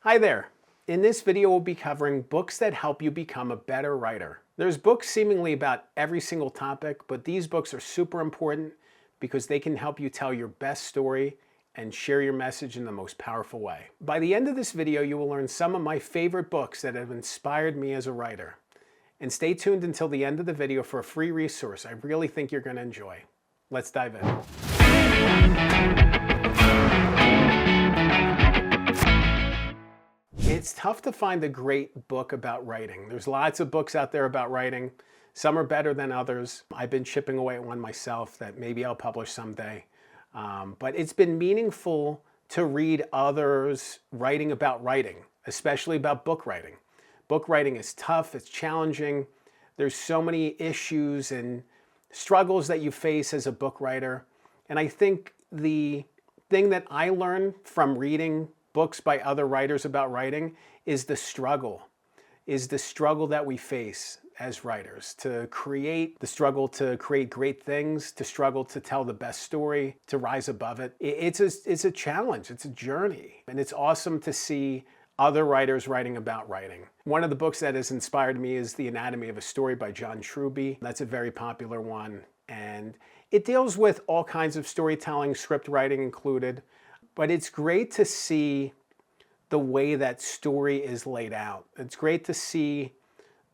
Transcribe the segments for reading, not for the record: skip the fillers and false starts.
Hi there. In this video, we'll be covering books that help you become a better writer. There's books seemingly about every single topic, but these books are super important because they can help you tell your best story and share your message in the most powerful way. By the end of this video, you will learn some of my favorite books that have inspired me as a writer. And stay tuned until the end of the video for a free resource I really think you're going to enjoy. Let's dive in. It's tough to find a great book about writing. There's lots of books out there about writing. Some are better than others. I've been chipping away at one myself that maybe I'll publish someday. But it's been meaningful to read others writing about writing, especially about book writing. Book writing is tough, it's challenging. There's so many issues and struggles that you face as a book writer. And I think the thing that I learned from reading books by other writers about writing is the struggle that we face as writers, to create great things, to struggle to tell the best story, to rise above it. It's a challenge, it's a journey, and it's awesome to see other writers writing about writing. One of the books that has inspired me is The Anatomy of a Story by Truby. That's a very popular one, and it deals with all kinds of storytelling, script writing included. But it's great to see the way that story is laid out. It's great to see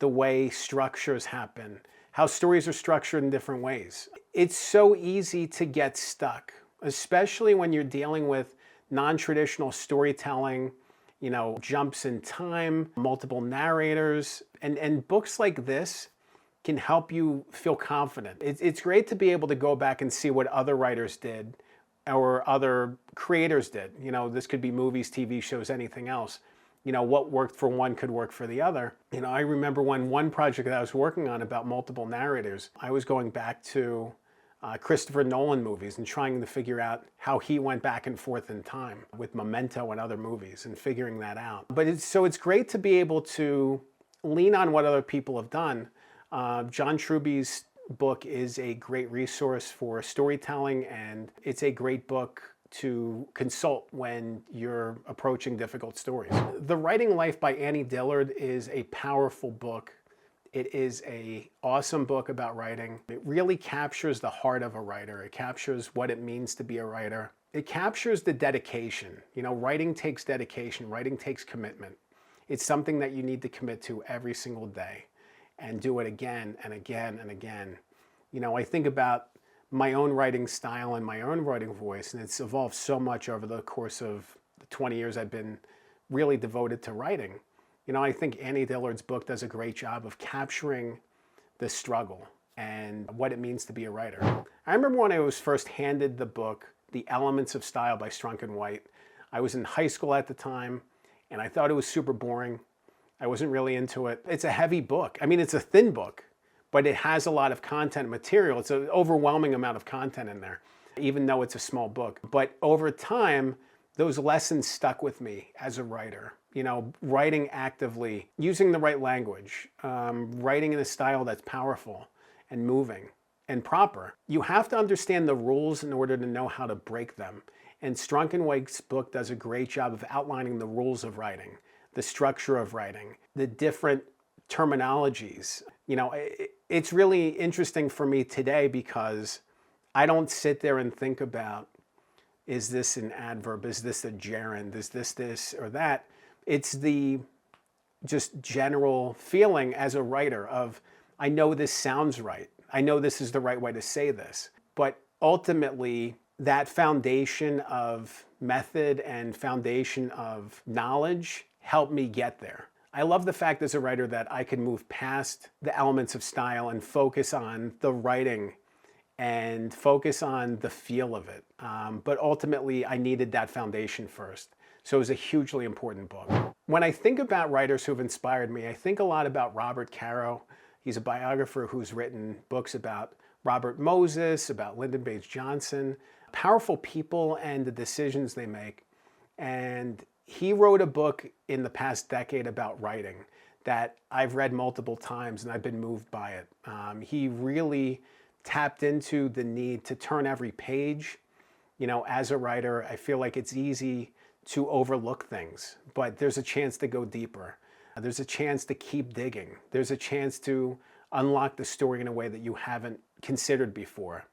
the way structures happen, how stories are structured in different ways. It's so easy to get stuck, especially when you're dealing with non-traditional storytelling, jumps in time, multiple narrators, and books like this can help you feel confident. It's great to be able to go back and see what other writers did or other creators did. This could be movies, TV shows, anything else. What worked for one could work for the other. I remember when one project that I was working on about multiple narrators, I was going back to Christopher Nolan movies and trying to figure out how he went back and forth in time with Memento and other movies and figuring that out. But it's great to be able to lean on what other people have done. Truby's book is a great resource for storytelling, and it's a great book to consult when you're approaching difficult stories. The Writing Life by Dillard is a powerful book. It is an awesome book about writing. It really captures the heart of a writer. It captures what it means to be a writer. It captures the dedication. Writing takes dedication. Writing takes commitment. It's something that you need to commit to every single day and do it again and again and again. I think about my own writing style and my own writing voice, and it's evolved so much over the course of the 20 years I've been really devoted to writing. I think Dillard's book does a great job of capturing the struggle and what it means to be a writer. I remember when I was first handed the book, The Elements of Style by Strunk and White. I was in high school at the time, and I thought it was super boring. I wasn't really into it. It's a heavy book. It's a thin book, but it has a lot of content material. It's an overwhelming amount of content in there, even though it's a small book. But over time, those lessons stuck with me as a writer. Writing actively, using the right language, writing in a style that's powerful and moving and proper. You have to understand the rules in order to know how to break them. And Strunk and White's book does a great job of outlining the rules of writing, the structure of writing, the different terminologies. It's really interesting for me today because I don't sit there and think about, is this an adverb? Is this a gerund? Is this or that? It's the just general feeling as a writer of, I know this sounds right. I know this is the right way to say this. But ultimately, that foundation of method and foundation of knowledge helped me get there. I love the fact as a writer that I can move past the elements of style and focus on the writing and focus on the feel of it. But ultimately, I needed that foundation first. So it was a hugely important book. When I think about writers who've inspired me, I think a lot about Caro. He's a biographer who's written books about Robert Moses, about Lyndon Baines Johnson, powerful people and the decisions they make. And he wrote a book in the past decade about writing that I've read multiple times and I've been moved by it. He really tapped into the need to turn every page. As a writer, I feel like it's easy to overlook things, but there's a chance to go deeper. There's a chance to keep digging. There's a chance to unlock the story in a way that you haven't considered before.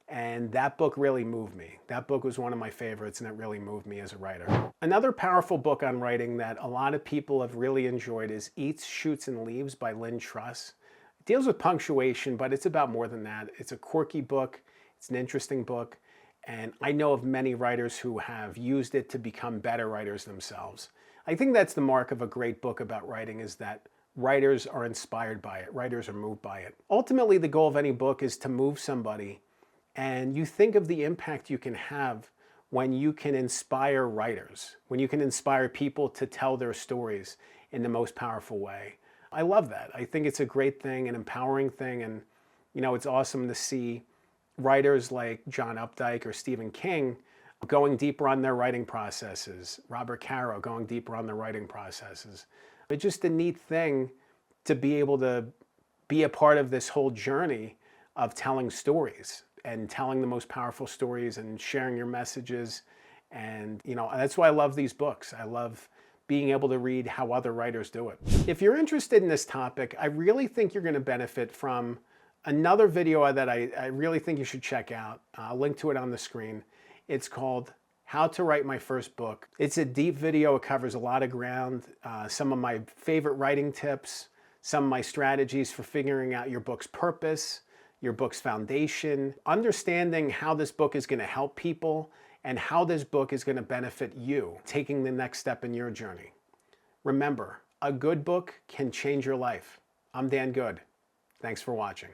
And that book really moved me. That book was one of my favorites, and it really moved me as a writer. Another powerful book on writing that a lot of people have really enjoyed is Eats, Shoots, and Leaves by Lynne Truss. It deals with punctuation, but it's about more than that. It's a quirky book. It's an interesting book. And I know of many writers who have used it to become better writers themselves. I think that's the mark of a great book about writing, is that writers are inspired by it. Writers are moved by it. Ultimately, the goal of any book is to move somebody. And you think of the impact you can have when you can inspire writers, when you can inspire people to tell their stories in the most powerful way. I love that. I think it's a great thing, an empowering thing. And, you know, it's awesome to see writers like John Updike or Stephen King going deeper on their writing processes, Robert Caro going deeper on their writing processes. It's just a neat thing to be able to be a part of this whole journey of telling stories and telling the most powerful stories and sharing your messages. And, you know, that's why I love these books. I love being able to read how other writers do it. If you're interested in this topic, I really think you're going to benefit from another video that I really think you should check out. I'll link to it on the screen. It's called How to Write My First Book. It's a deep video. It covers a lot of ground, some of my favorite writing tips, some of my strategies for figuring out your book's purpose, your book's foundation, understanding how this book is going to help people and how this book is going to benefit you, taking the next step in your journey. Remember, a good book can change your life. I'm Dan Good. Thanks for watching.